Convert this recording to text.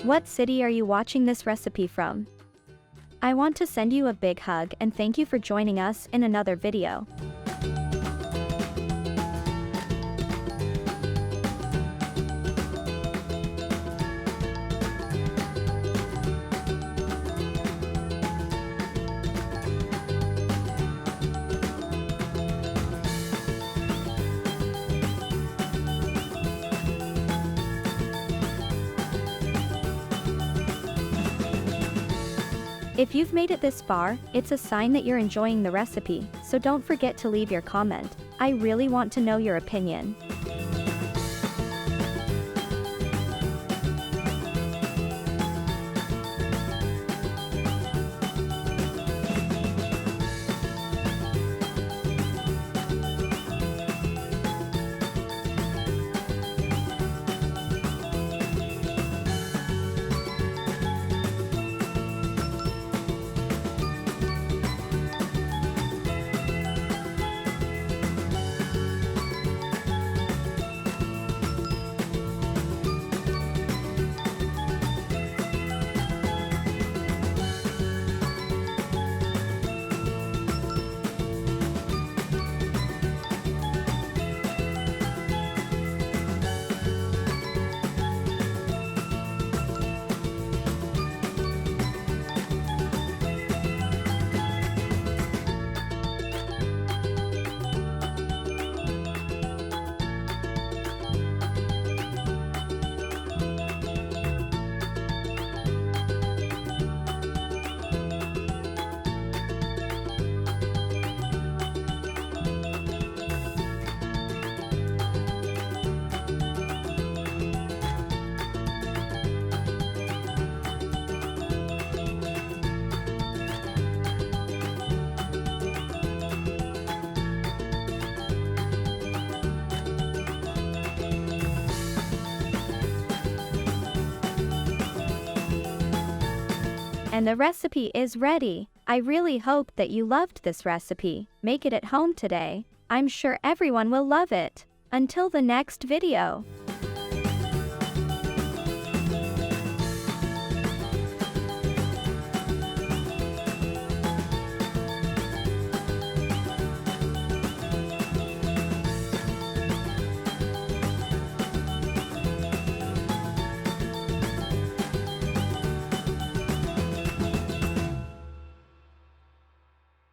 What city are you watching this recipe from? I want to send you a big hug and thank you for joining us in another video. If you've made it this far, it's a sign that you're enjoying the recipe, so don't forget to leave your comment. I really want to know your opinion. And the recipe is ready. I really hope that you loved this recipe. Make it at home today. I'm sure everyone will love it. Until the next video.